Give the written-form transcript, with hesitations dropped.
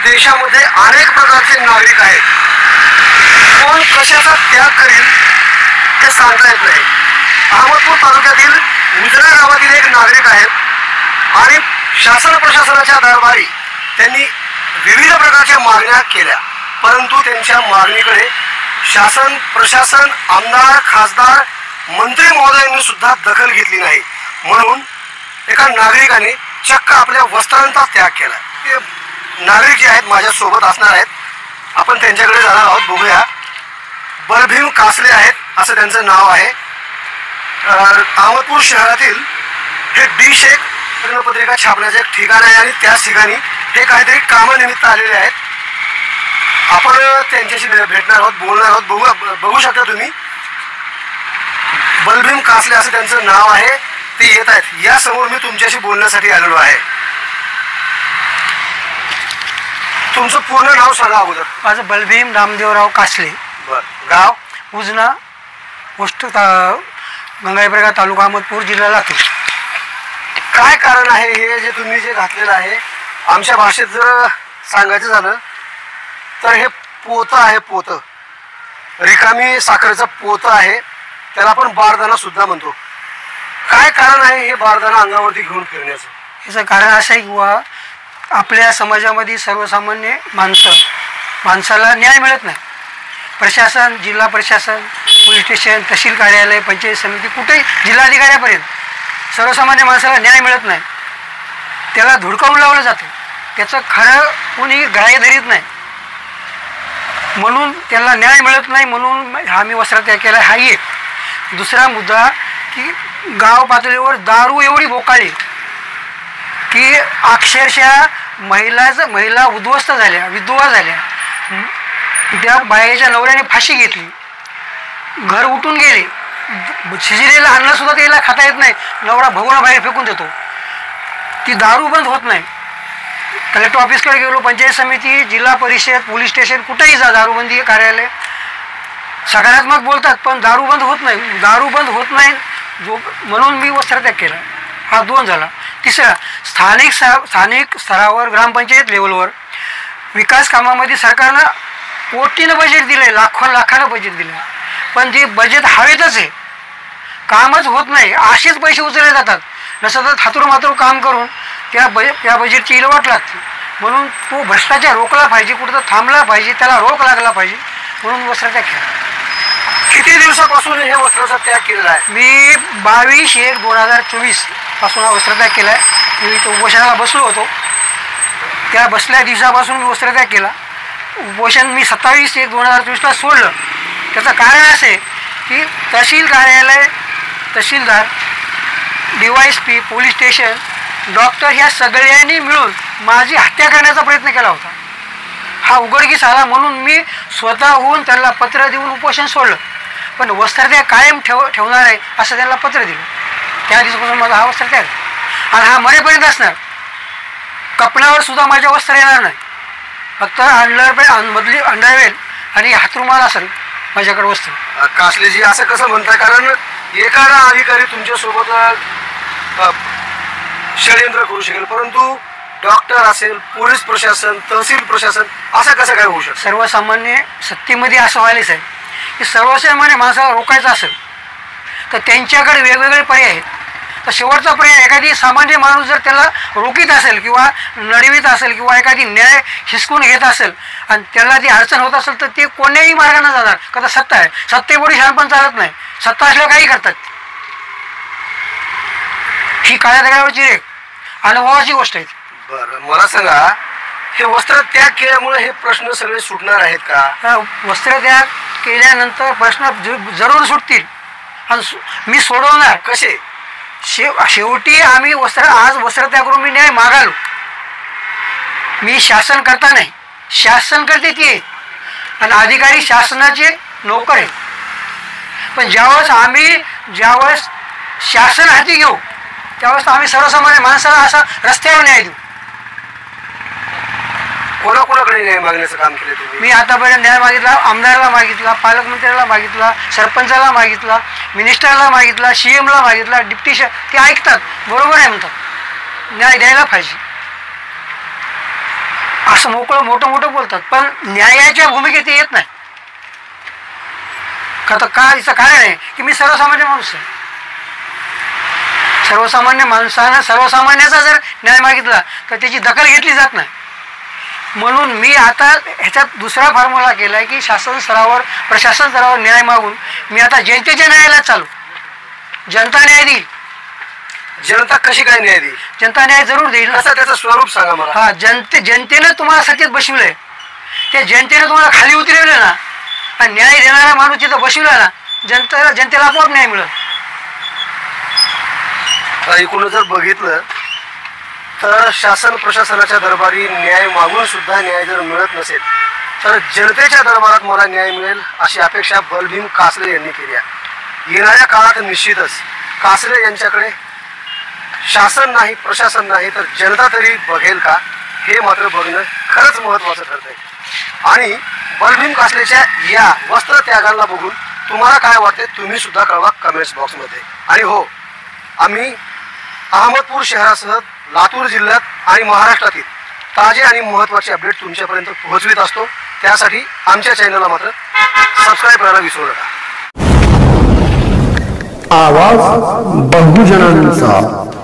देशामध्ये अनेक प्रकारचे नागरिक आहेत. कोण कशाचा त्याग करील हे सांगता येत नाही. अहमदपूर तालुक्यातील उजरा गावातील एक नागरिक आहेत आणि शासन प्रशासनाच्या दरबारी त्यांनी विविध प्रकारच्या मागण्या केल्या, परंतु त्यांच्या मागणीकडे शासन प्रशासन आमदार खासदार मंत्री महोदयांनी सुद्धा दखल घेतली नाही. म्हणून एका नागरिकाने चक्क आपल्या वस्त्रांचा त्याग केला. ते नागरिक जे आहेत माझ्यासोबत असणार आहेत, आपण त्यांच्याकडे जाणार आहोत. बघूया. बलभीम कासले आहेत असं त्यांचं नाव आहे. अहमदपूर शहरातील हे D-शेख लग्नपत्रिका छापण्याचं एक ठिकाण आहे आणि त्याच ठिकाणी हे काहीतरी कामानिमित्त आलेले आहेत. आपण त्यांच्याशी भेटणार आहोत, बोलणार आहोत. बघू शकता तुम्ही, बलभीम कासले असं त्यांचं नाव आहे. ते येत आहेत. या समोर मी तुमच्याशी बोलण्यासाठी आलेलो आहे. तुमचं पूर्ण नाव सांगा अगोदर. माझं बलभीम नामदेवराव कासले. बर. गाव? उजना, पोस्ट गंगाईप्रगा, तालुका अहमदपूर, जिल्हा लातूर. काय कारण आहे हे जे तुम्ही जे घातलेलं आहे? आमच्या भाषेत जर सांगायचं झालं तर हे पोतं आहे. पोतं, रिकामी साखरेचं पोतं आहे. त्याला आपण बारदाना सुद्धा म्हणतो. काय कारण आहे हे बारदाना अंगावरती घेऊन फिरण्याचं? याचं कारण असं आहे किंवा आपल्या समाजामध्ये सर्वसामान्य माणसाला न्याय मिळत नाही. प्रशासन, जिल्हा प्रशासन, पोलीस स्टेशन, तहसील कार्यालय, पंचायत समिती, कुठेही जिल्हाधिकाऱ्यापर्यंत सर्वसामान्य माणसाला न्याय मिळत नाही. त्याला धुडकावून लावलं जातं. त्याचं खरं कोणी ग्राह्य धरीत नाही. म्हणून त्याला न्याय मिळत नाही. म्हणून आम्ही वस्त्रत्याग केला. हा एक. दुसरा मुद्दा की गाव पातळीवर दारू एवढी बोकाळली की अक्षरशः महिला उद्ध्वस्त झाल्या, विधवा झाल्या. त्या बायाच्या नवऱ्याने फाशी घेतली, घर उठून गेले. शिजलेलं अन्न सुद्धा त्याला खाता येत नाही. नवरा भगवणा बाहेर फेकून देतो. ती दारू बंद होत नाही. कलेक्टर ऑफिसकडे गेलो, पंचायत समिती, जिल्हा परिषद, पोलीस स्टेशन, कुठेही जा, दारूबंदी कार्यालय सकारात्मक बोलतात, पण दारू बंद होत नाही. दारू बंद होत नाही म्हणून मी वस्त्रत्याग केला. हा 2 झाला. तिसरा, स्थानिक स्तरावर ग्रामपंचायत लेवलवर विकास कामामध्ये सरकारनं कोटीनं बजेट दिलं आहे, लाखानं बजेट दिलं आहे. पण ते बजेट हवेतच आहे, कामच होत नाही. असेच पैसे उचलले जातात. नसतं थातूर मातूर काम करून त्या बजेटची इलवाट लागते. म्हणून तो भ्रष्टाचार रोखला पाहिजे, कुठं थांबला पाहिजे, त्याला रोख लागला पाहिजे. म्हणून वस्त्रत्याग केला. किती दिवसापासून हे वस्त्राचा त्याग केलेला आहे? मी 22/1/2024 पासून हा वस्त्रत्याग केला आहे. मी इथं उपोषणाला बसलो होतो. त्या बसल्या दिवसापासून मी वस्त्रत्याग केला. उपोषण मी 27/1/2024ला सोडलं. त्याचं कारण असे की तहसील कार्यालय, तहसीलदार, DYSP, पोलीस स्टेशन, डॉक्टर ह्या सगळ्यांनी मिळून माझी हत्या करण्याचा प्रयत्न केला होता. हा उघडकीस आला म्हणून मी स्वतःहून त्यांना पत्र देऊन उपोषण सोडलं. पण वस्त्रत्याग कायम ठेवणार आहे असं त्यांना पत्र दिलं. त्या दिवसापासून माझा हा वस्त्रत्याग आणि हा मरेपर्यंत असणार. कपड्यावर सुद्धा माझ्या वस्त्र येणार नाही. फक्त अंडरवेल आणि हातरुमाल असेल माझ्याकडे वस्त्र. कासलेजी असं कसं म्हणताय? कारण एखादा अधिकारी तुमच्यासोबत षडयंत्र करू शकेल, परंतु डॉक्टर असेल, पोलीस प्रशासन, तहसील प्रशासन असं कसं काय होऊ शकतं? सर्वसामान्य सत्तेमध्ये असं व्हायलाच आहे की सर्वसामान्य माणसाला रोखायचं असेल तर त्यांच्याकडे वेगवेगळे पर्याय आहेत. तर शेवटचा पर्याय, एखादी सामान्य माणूस जर त्याला रोखीत असेल किंवा नडवीत असेल किंवा एखादी न्याय हिसकून घेत असेल आणि त्याला ती अडचण होत असेल तर ते कोण्याही मार्गाने जाणार. का तर सत्ता आहे. सत्तेपुढे शहाणपण चालत नाही. सत्ता असल्यावर काही करतात. ही काळ्या दगडावरची रेख अनुभवाची गोष्ट आहे. बरं, मला सांगा, हे वस्त्र त्याग केल्यामुळे हे प्रश्न सगळे सुटणार आहेत का? वस्त्रत्याग केल्यानंतर प्रश्न जरूर सुटतील आणि मी सोडवणार. कसे? शेवटी आम्ही आज वस्त्रत्याग करून मी न्याय मागालो. मी शासन करता नाही, शासन करते ती आहे आणि अधिकारी शासनाचे नोकर आहेत. पण ज्यावेळेस शासन हाती घेऊ त्यावेळेस आम्ही सर्वसामान्य माणसाला असा रस्त्यावर न्याय देऊ. कोणाकोणाकडे न्याय मागण्याचं काम केलं तुम्ही? मी आतापर्यंत न्याय मागितला, आमदाराला मागितला, पालकमंत्र्याला मागितला, सरपंचाला मागितला, मिनिस्टरला मागितला, CMला मागितला, डिप्टी. ते ऐकतात, बरोबर आहे म्हणतात, न्याय द्यायला पाहिजे असं मोकळं मोठं मोठं बोलतात, पण न्यायाच्या भूमिकेत ते येत नाही. का याचं कारण आहे की मी सर्वसामान्य माणूस आहे. सर्वसामान्य माणसानं सर्वसामान्याचा जर न्याय मागितला तर त्याची दखल घेतली जात नाही. म्हणून मी आता ह्याच्यात दुसरा फॉर्म्युला केला आहे की शासन स्तरावर प्रशासन स्तरावर न्याय मागून मी आता जनतेच्या न्यायाला चालू. जनता न्याय देईल. जनता कशी काय न्याय देईल? जनता न्याय जरूर देईल. कसं त्याचं स्वरूप सांगा मला. हा, जनतेनं तुम्हाला सत्तेत बसविलंय, त्या जनतेनं तुम्हाला खाली उतरवलं ना, आणि न्याय देणारा माणूस जिथं बसविला ना, जनतेला आपोआप न्याय मिळेल. एकूण जर बघितलं तर शासन प्रशासनाच्या दरबारी न्याय मागून सुद्धा न्याय जर मिळत नसेल तर जनतेच्या दरबारात मला न्याय मिळेल अशी अपेक्षा बलभीम कासले यांनी केली आहे. येणाऱ्या काळात निश्चितच कासले यांच्याकडे शासन नाही, प्रशासन नाही, तर जनता तरी बघेल का, हे मात्र बघणं खरंच महत्त्वाचं ठरतंय. आणि बलभीम कासलेच्या या वस्त्र त्यागाला बघून तुम्हाला काय वाटते तुम्ही सुद्धा कळवा कमेंट्स बॉक्समध्ये. आणि हो, आम्ही अहमदपूर शहरासह लातूर जिल्ह्यात आणि महाराष्ट्रातील ताजे आणि महत्त्वाचे अपडेट तुमच्यापर्यंत पोहोचवित असतो. त्यासाठी आमच्या चॅनलला मात्र सबस्क्राईब करायला विसरू नका. आवाज बहुजनांचा.